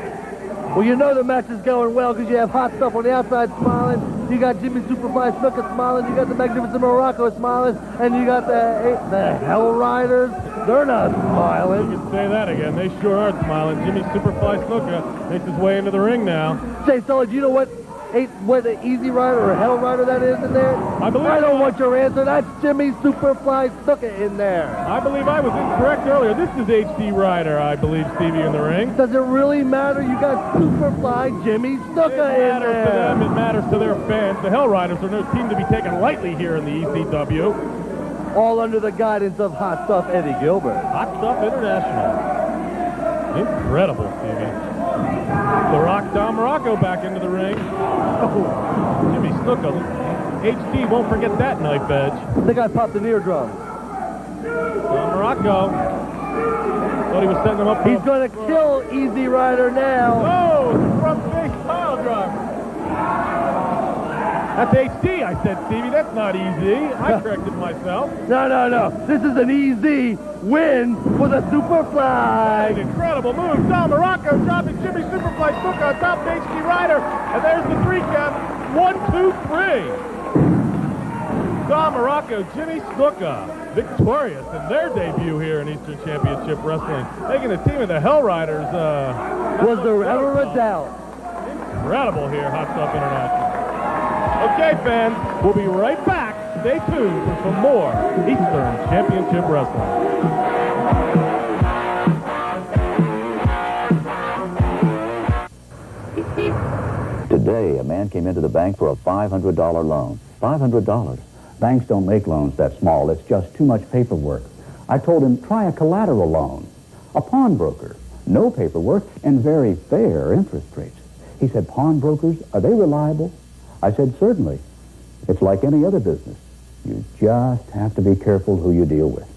Well, you know the match is going well because you have Hot Stuff on the outside smiling. You got Jimmy Superfly Snuka smiling. You got the Magnificent Morocco smiling. And you got the Hell Riders. They're not smiling. You can say that again. They sure are smiling. Jimmy Superfly Snuka makes his way into the ring now. Jay Sully, do you know what the Easy Rider or Hell Rider that is in there? I don't want your answer. That's Jimmy Superfly Snuka in there. I believe I was incorrect earlier. This is HD Rider, I believe, Stevie, in the ring. Does it really matter? You got Superfly Jimmy Snuka in there. It matters to them. It matters to their fans. The Hell Riders are no team to be taken lightly here in the ECW. All under the guidance of Hot Stuff Eddie Gilbert. Hot Stuff International. Incredible, Stevie. The Rock, Don Morocco back into the ring. Oh, Jimmy Snuka. HD won't forget that knife edge. I think I popped an eardrum. Don Morocco. Thought he was setting him up. He's going to kill Easy Rider now. Oh, front face pile driver. That's HD, I said, Stevie. That's not easy. I corrected myself. No. This is an easy win for the Superfly. An incredible move. Don Morocco dropping Jimmy Superfly Snuka on top of HD Rider. And there's the 3 count. 1, 2, 3. Don Morocco, Jimmy Snuka, victorious in their debut here in Eastern Championship Wrestling. Making the team of the Hell Riders. Was there ever a doubt? Incredible here, Hot Stuff International. Okay, fans, we'll be right back. Stay tuned for some more Eastern Championship Wrestling. Today, a man came into the bank for a $500 loan. $500. Banks don't make loans that small. It's just too much paperwork. I told him, try a collateral loan. A pawnbroker, no paperwork, and very fair interest rates. He said, pawnbrokers, are they reliable? I said, certainly. It's like any other business. You just have to be careful who you deal with.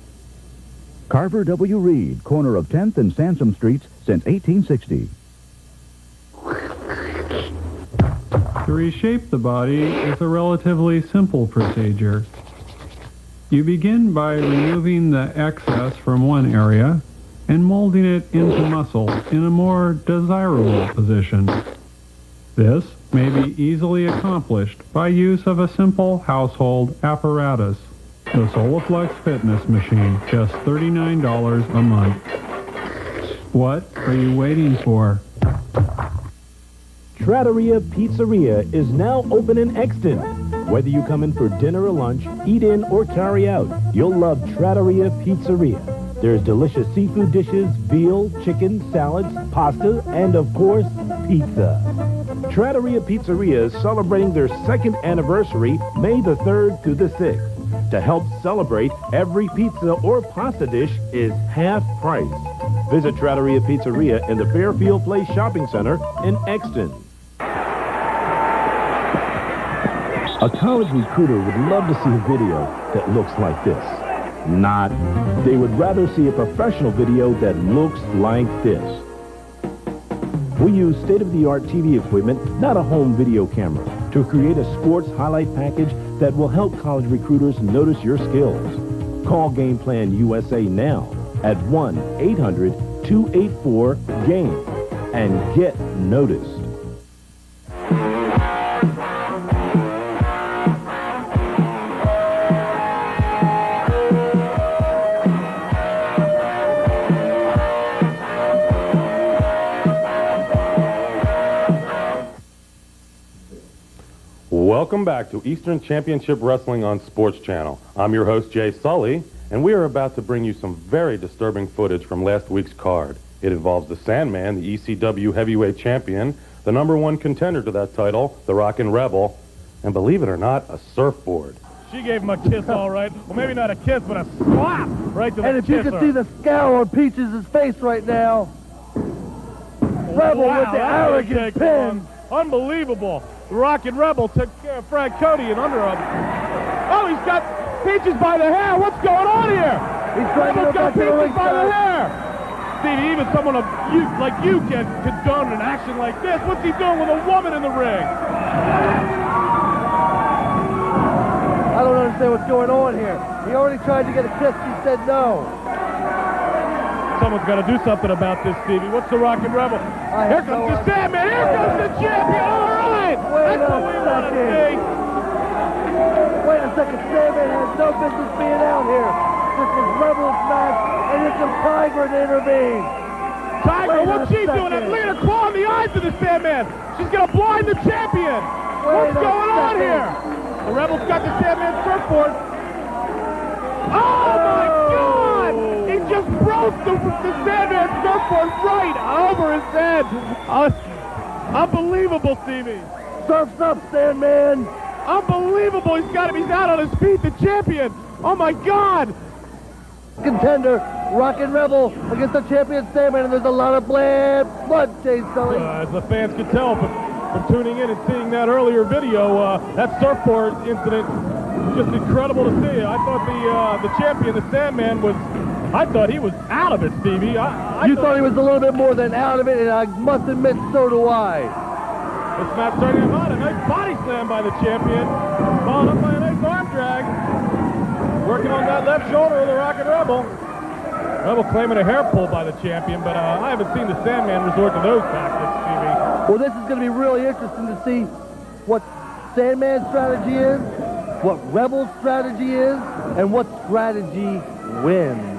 Carver W. Reed, corner of 10th and Sansom Streets since 1860. To reshape the body is a relatively simple procedure. You begin by removing the excess from one area and molding it into muscle in a more desirable position. This may be easily accomplished by use of a simple household apparatus. The Solaflex Fitness Machine, just $39 a month. What are you waiting for? Trattoria Pizzeria is now open in Exton. Whether you come in for dinner or lunch, eat in or carry out, you'll love Trattoria Pizzeria. There's delicious seafood dishes, veal, chicken, salads, pasta, and of course, pizza. Trattoria Pizzeria is celebrating their second anniversary, May the 3rd through the 6th. To help celebrate, every pizza or pasta dish is half price. Visit Trattoria Pizzeria in the Fairfield Place Shopping Center in Exton. A college recruiter would love to see a video that looks like this. Not. They would rather see a professional video that looks like this. We use state-of-the-art TV equipment, not a home video camera, to create a sports highlight package that will help college recruiters notice your skills. Call Game Plan USA now at 1-800-284-GAME and get noticed. Welcome back to Eastern Championship Wrestling on Sports Channel. I'm your host, Jay Sully, and we are about to bring you some very disturbing footage from last week's card. It involves the Sandman, the ECW heavyweight champion, the #1 contender to that title, the Rockin' Rebel, and believe it or not, a surfboard. She gave him a kiss, all right. Well, maybe not a kiss, but a slap right to the And if you can see the scowl on Peaches' face right now. Rebel with the arrogant pin. Unbelievable. The Rockin' Rebel took care of Frank Cody in under him. Oh, he's got Peaches by the hair. What's going on here? He's trying to got Peaches by the hair. Stevie, even someone like you can condone an action like this. What's he doing with a woman in the ring? I don't understand what's going on here. He already tried to get a kiss. She said no. Someone's got to do something about this, Stevie. What's the Rockin' Rebel? Here comes the Sandman. Here comes the champion. All right. Wait a second. Wait a second. Sandman has no business being out here. This is Rebel's match, and it's a Tiger to intervene. Tiger, what's she doing? Look at her claw in the eyes of the Sandman. She's going to blind the champion. What's going on here? The Rebel's got the Sandman surfboard. Oh, my God! He just broke the Sandman surfboard right over his head. Unbelievable, Stevie. Surf's up, Sandman. Unbelievable. He's out on his feet, the champion. Oh, my God. Contender, Rockin' Rebel against the champion Sandman, and there's a lot of blood, Jay Sully. As the fans can tell from tuning in and seeing that earlier video, that surfboard incident was just incredible to see. I thought the champion, the Sandman, I thought he was out of it, Stevie. You thought he was a little bit more than out of it, and I must admit, so do I. This match starting out, a nice body slam by the champion, followed up by a nice arm drag. Working on that left shoulder of the Rockin' Rebel. Rebel claiming a hair pull by the champion, but I haven't seen the Sandman resort to those tactics, Stevie. Well, this is going to be really interesting to see what Sandman's strategy is, what Rebel's strategy is, and what strategy wins.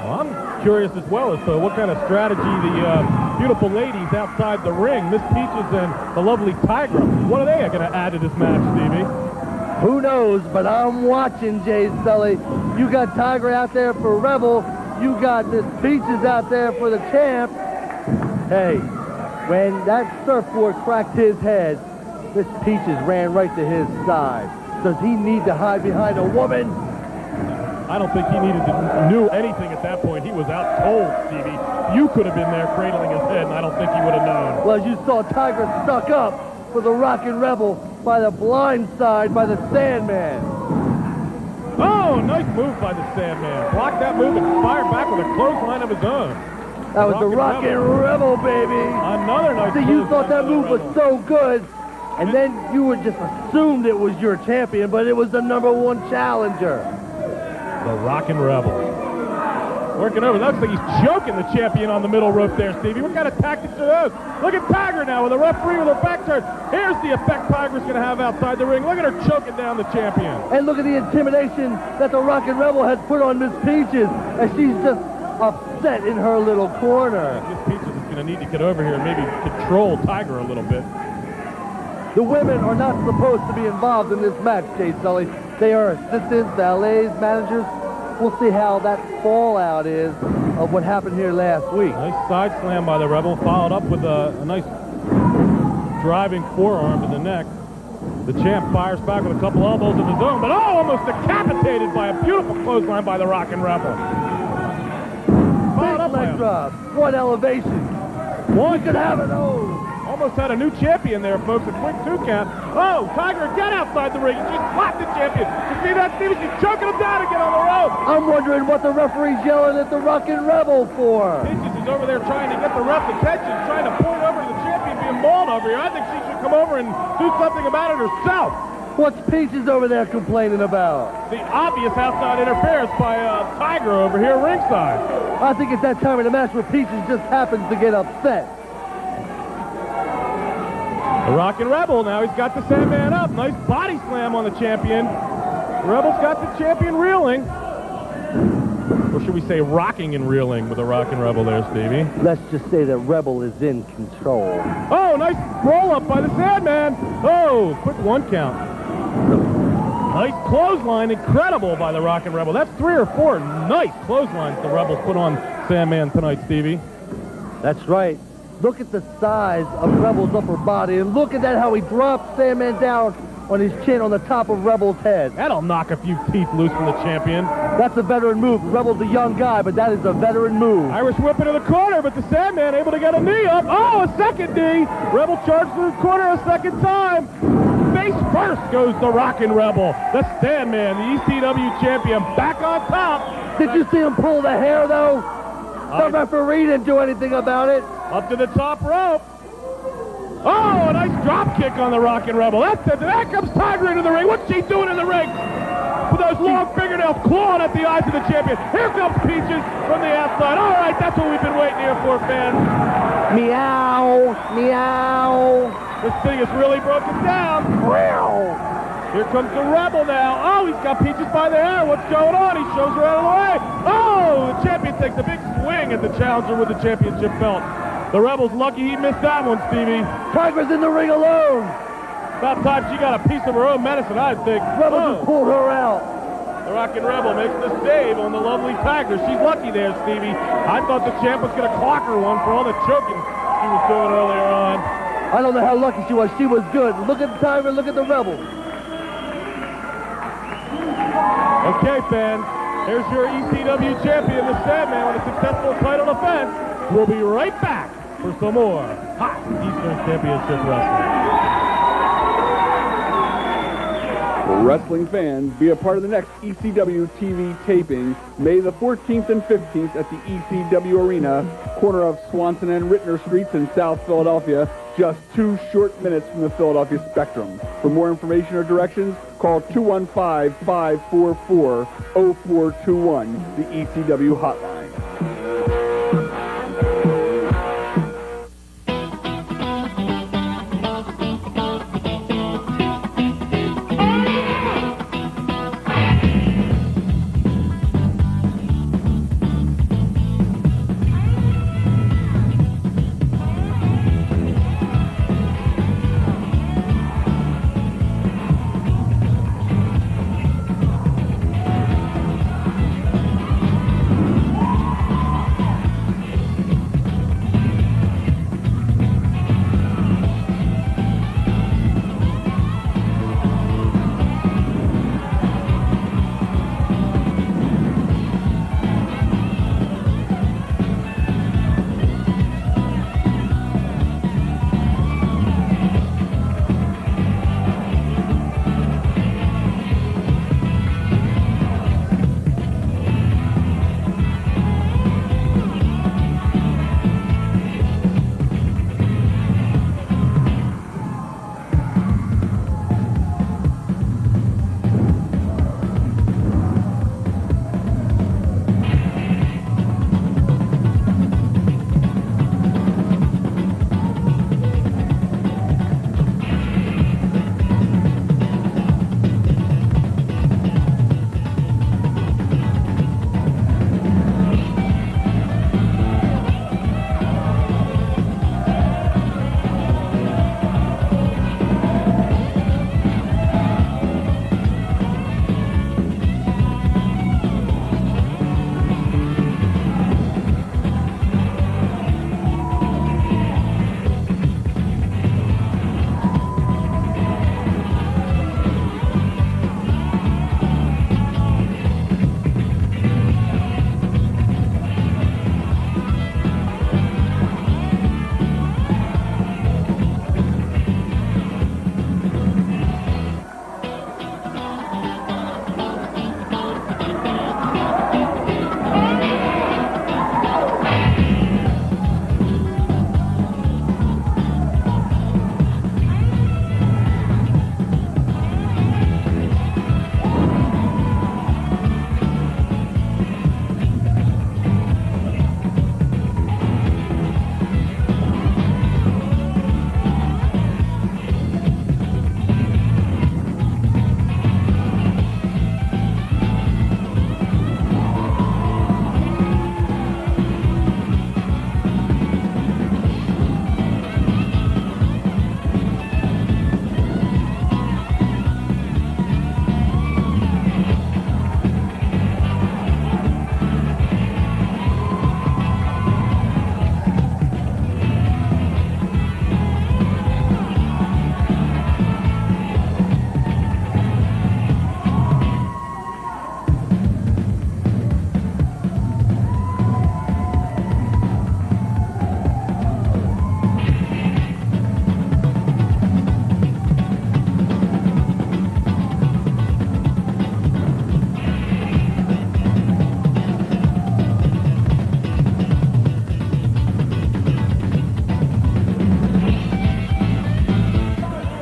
Well, I'm curious as well as to what kind of strategy the beautiful ladies outside the ring, Miss Peaches and the lovely Tigra, what are they going to add to this match, Stevie? Who knows, but I'm watching, Jay Sully. You got Tiger out there for Rebel. You got Miss Peaches out there for the champ. Hey, when that surfboard cracked his head, Miss Peaches ran right to his side. Does he need to hide behind a woman? I don't think he knew anything at that point. He was out cold, Stevie. You could have been there cradling his head, and I don't think he would have known. Well, as you saw, Tiger stuck up for the Rockin' Rebel by the blind side by the Sandman. Oh, nice move by the Sandman. Blocked that move and fired back with a clothesline of his own. That was the Rockin' Rebel, baby. Another nice See, you thought that move was so good, and then you would just assumed it was your champion, but it was the #1 challenger. The Rockin' Rebel. Working over. Looks like he's choking the champion on the middle rope there, Stevie. What kind of tactics are those? Look at Tiger now with a referee with her back turned. Here's the effect Tiger's going to have outside the ring. Look at her choking down the champion. And look at the intimidation that the Rockin' Rebel has put on Miss Peaches, and she's just upset in her little corner. Miss Peaches is going to need to get over here and maybe control Tiger a little bit. The women are not supposed to be involved in this match, Jay Sully. They are assistants, valets, managers. We'll see how that fallout is of what happened here last week. Nice side slam by the Rebel, followed up with a nice driving forearm to the neck. The champ fires back with a couple elbows of his own, but almost decapitated by a beautiful clothesline by the Rockin' Rebel. Big leg drop, one elevation. One. We could have it all. Almost had a new champion there, folks. A quick 2 count. Oh, Tiger again outside the ring. She slapped the champion. You see that, Stevie? She's choking him down again on the rope. I'm wondering what the referee's yelling at the Rockin' Rebel for. Peaches is over there trying to get the ref's attention, trying to point over to the champion being mauled over here. I think she should come over and do something about it herself. What's Peaches over there complaining about? The obvious outside interference by Tiger over here ringside. I think it's that time of the match where Peaches just happens to get upset. The Rockin' Rebel now, he's got the Sandman up. Nice body slam on the champion. The Rebel's got the champion reeling. Or should we say rocking and reeling with the Rockin' Rebel there, Stevie? Let's just say that Rebel is in control. Oh, nice roll up by the Sandman. Oh, quick 1 count. Nice clothesline, incredible by the Rockin' Rebel. That's 3 or 4 nice clotheslines the Rebels put on Sandman tonight, Stevie. That's right. Look at the size of Rebel's upper body, and look at that, how he dropped Sandman down on his chin on the top of Rebel's head. That'll knock a few teeth loose from the champion. That's a veteran move. Rebel's a young guy, but that is a veteran move. Irish whip into the corner, but the Sandman able to get a knee up. Oh, a second knee. Rebel charged to the corner a second time. Face first goes the Rockin' Rebel. The Sandman, the ECW champion, back on top. Did you see him pull the hair, though? The referee didn't do anything about it. Up to the top rope. Oh, a nice drop kick on the Rockin' Rebel. That's it. There comes Tiger into the ring. What's she doing in the ring? With those long fingernails clawing at the eyes of the champion. Here comes Peaches from the outside. All right, that's what we've been waiting here for, fans. Meow, meow. This thing is really broken down. Meow. Here comes the Rebel now. Oh, he's got Peaches by the hair. What's going on? He shows her out of the way. Oh, the champion takes a big swing at the challenger with the championship belt. The Rebel's lucky he missed that one, Stevie. Tiger's in the ring alone. About time she got a piece of her own medicine, I think. Rebel just pulled her out. The Rockin' Rebel makes the save on the lovely Tiger. She's lucky there, Stevie. I thought the champ was going to clock her one for all the choking she was doing earlier on. I don't know how lucky she was. She was good. Look at the Tiger, look at the Rebel. Okay, fans, here's your ECW champion, the Sandman, with a successful title defense. We'll be right back for some more hot Eastern Championship Wrestling. For wrestling fans, be a part of the next ECW TV taping, May the 14th and 15th at the ECW Arena, corner of Swanson and Rittner Streets in South Philadelphia, just 2 short minutes from the Philadelphia Spectrum. For more information or directions, call 215-544-0421, the ECW hotline.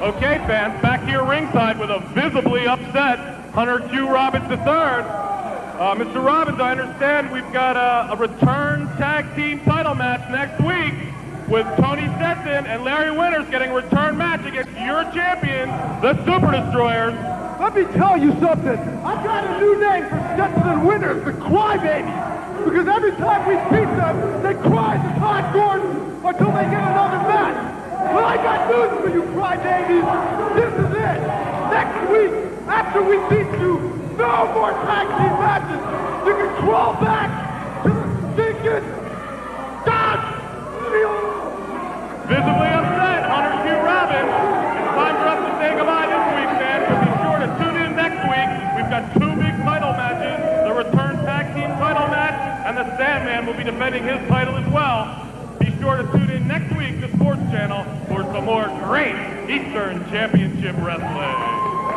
Okay, fans, back here ringside with a visibly upset Hunter Q. Robbins III. Mr. Robbins, I understand we've got a return tag team title match next week with Tony Stetson and Larry Winters getting a return match against your champions, the Super Destroyers. Let me tell you something. I've got a new name for Stetson and Winters, the Crybabies. Because every time we beat them, they cry to Todd Gordon until they get another match. Well, I got news for you, Crybabies. This is it. Next week, after we beat you, no more tag team matches. You can crawl back to the stinking Dodge. Visibly upset, Hunter Q. Robbins. It's time for us to say goodbye this week, fans. But be sure to tune in next week. We've got two big title matches, the return tag team title match, and the Sandman will be defending his title as well. Be sure to tune in next week to Sports Channel for some more great Eastern Championship Wrestling.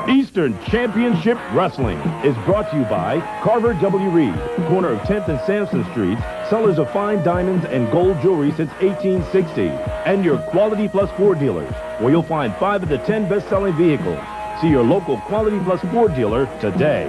Eastern Championship Wrestling is brought to you by Carver W. Reed, corner of 10th and Sampson Streets, sellers of fine diamonds and gold jewelry since 1860, and your Quality Plus Ford dealers, where you'll find 5 of the 10 best-selling vehicles. See your local Quality Plus Ford dealer today.